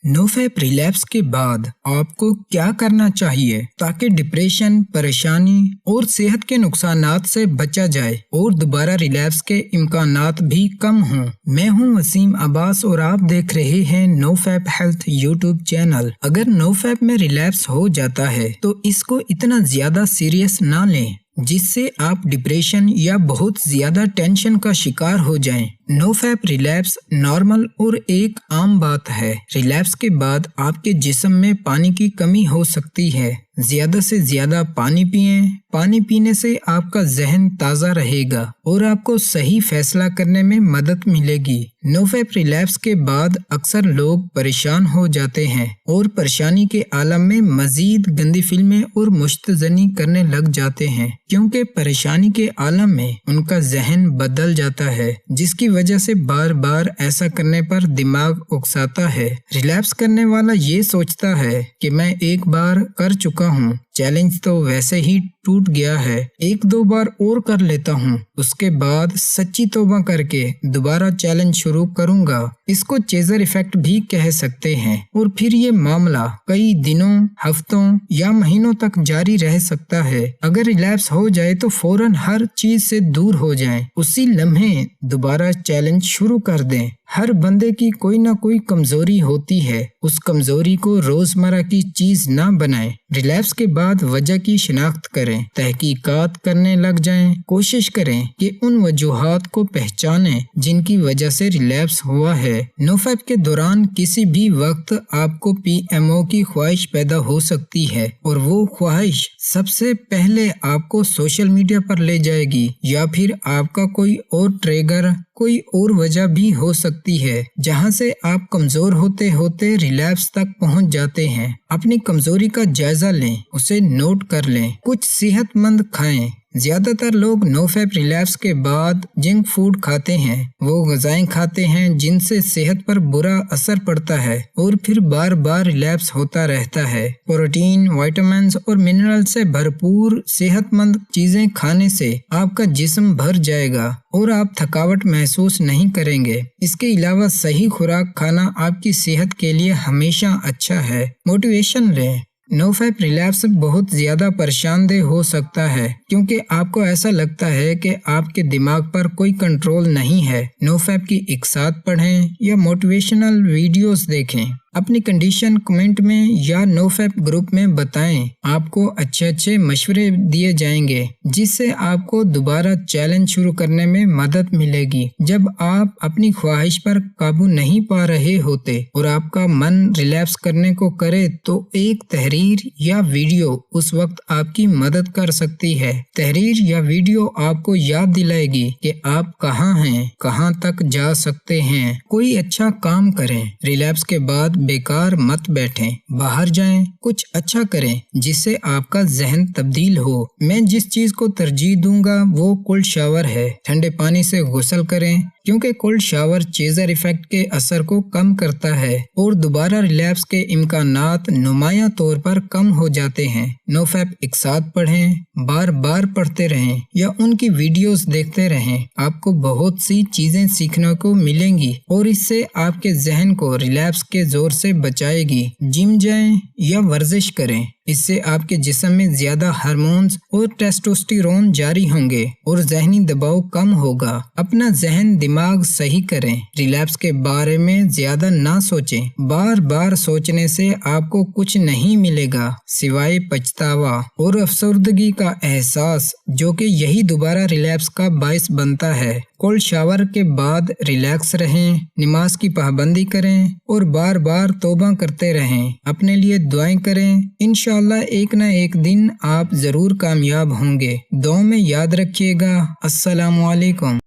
NoFap relapse के बाद आपको क्या करना चाहिए ताकि डिप्रेशन, परेशानी और सेहत के नुकसानात से बचा जाए और दोबारा रिलैप्स के इम्कानात भी कम हों। मैं हूं वसीम अब्बास और आप देख रहे हैं नोफैप हेल्थ यूट्यूब चैनल। अगर नोफैप में रिलैप्स हो जाता है तो इसको इतना ज्यादा सीरियस ना लें जिससे आप डिप्रेशन या बहुत ज्यादा टेंशन का शिकार हो जाएं। नोफैप रिलैप्स नॉर्मल और एक आम बात है। रिलैप्स के बाद आपके जिस्म में पानी की कमी हो सकती है। ज्यादा से ज्यादा पानी पिएं। पानी पीने से आपका जहन ताज़ा रहेगा और आपको सही फैसला करने में मदद मिलेगी। नोफैप रिलैप्स के बाद अक्सर लोग परेशान हो जाते हैं और परेशानी के आलम में मजीद गंदी फिल्में और मुश्तजनी करने लग जाते हैं, क्योंकि परेशानी के आलम में उनका जहन बदल जाता है, जिसकी वजह से बार बार ऐसा करने पर दिमाग उकसाता है। रिलैप्स करने वाला ये सोचता है कि मैं एक बार कर चुका हूँ, चैलेंज तो वैसे ही टूट गया है, एक दो बार और कर लेता हूँ, उसके बाद सच्ची तौबा करके दोबारा चैलेंज शुरू करूँगा। इसको चेजर इफेक्ट भी कह सकते हैं और फिर ये मामला कई दिनों, हफ्तों या महीनों तक जारी रह सकता है। अगर रिलैप्स हो जाए तो फौरन हर चीज से दूर हो जाएं, उसी लम्हे दोबारा चैलेंज शुरू कर दें। हर बंदे की कोई ना कोई कमजोरी होती है, उस कमजोरी को रोजमर्रा की चीज ना बनाएं। रिलैप्स के बाद वजह की शिनाख्त करें, तहकीकात करने लग जाएं। कोशिश करें कि उन वजूहात को पहचानें जिनकी वजह से रिलैप्स हुआ है। नोफैप के दौरान किसी भी वक्त आपको PMO की ख्वाहिश पैदा हो सकती है और वो ख्वाहिश सबसे पहले आपको सोशल मीडिया पर ले जाएगी, या फिर आपका कोई और ट्रिगर, कोई और वजह भी हो सकती है जहां से आप कमजोर होते होते रिलैप्स तक पहुंच जाते हैं। अपनी कमजोरी का जायजा लें, उसे नोट कर लें, कुछ सेहतमंद खाएं। ज्यादातर लोग नोफैप रिलैप्स के बाद जंक फूड खाते हैं। वो ग़िज़ाएं खाते हैं जिनसे सेहत पर बुरा असर पड़ता है और फिर बार बार रिलैप्स होता रहता है। प्रोटीन, विटामिन्स और मिनरल से भरपूर सेहतमंद चीजें खाने से आपका जिस्म भर जाएगा और आप थकावट महसूस नहीं करेंगे। इसके अलावा सही खुराक खाना आपकी सेहत के लिए हमेशा अच्छा है। मोटिवेशन लें। नोफैप रिलैप्स बहुत ज्यादा परेशानदेह हो सकता है क्योंकि आपको ऐसा लगता है कि आपके दिमाग पर कोई कंट्रोल नहीं है। नोफैप की इकसात पढ़ें या मोटिवेशनल वीडियोस देखें। अपनी कंडीशन कमेंट में या नोफैप ग्रुप में बताएं। आपको अच्छे अच्छे मशवरे दिए जाएंगे जिससे आपको दोबारा चैलेंज शुरू करने में मदद मिलेगी। जब आप अपनी ख्वाहिश पर काबू नहीं पा रहे होते और आपका मन रिलैप्स करने को करे तो एक तहरीर या वीडियो उस वक्त आपकी मदद कर सकती है। तहरीर या वीडियो आपको याद दिलाएगी कि आप कहाँ हैं, कहाँ तक जा सकते हैं। कोई अच्छा काम करें। रिलैप्स के बाद बेकार मत बैठें, बाहर जाएं, कुछ अच्छा करें जिससे आपका जहन तब्दील हो। मैं जिस चीज को तरजीह दूंगा वो कोल्ड शावर है। ठंडे पानी से गुस्ल करें क्योंकि कोल्ड शावर चेजर इफेक्ट के असर को कम करता है और दोबारा रिलैप्स के इम्कानात नुमाया तौर पर कम हो जाते हैं। नोफैप इकसात पढ़ें, बार बार पढ़ते रहें या उनकी वीडियोस देखते रहें। आपको बहुत सी चीजें सीखने को मिलेंगी और इससे आपके जहन को रिलैप्स के जोर से बचाएगी। जिम जाएं या वर्जिश करें, इससे आपके जिस्म में ज्यादा हार्मोन्स और टेस्टोस्टेरोन जारी होंगे और जहनी दबाव कम होगा। अपना जहन दिमाग सही करें। रिलैप्स के बारे में ज्यादा ना सोचें। बार बार सोचने से आपको कुछ नहीं मिलेगा सिवाय पछतावा और अफसरदगी का एहसास, जो कि यही दोबारा रिलैप्स का बायस बनता है। कोल्ड शावर के बाद रिलैक्स रहें, नमाज की पाबंदी करें और बार बार तौबा करते रहें। अपने लिए दुआएं करें। इंशाअल्लाह एक न एक दिन आप जरूर कामयाब होंगे। दुआ में याद रखिएगा। अस्सलामु अलैकुम।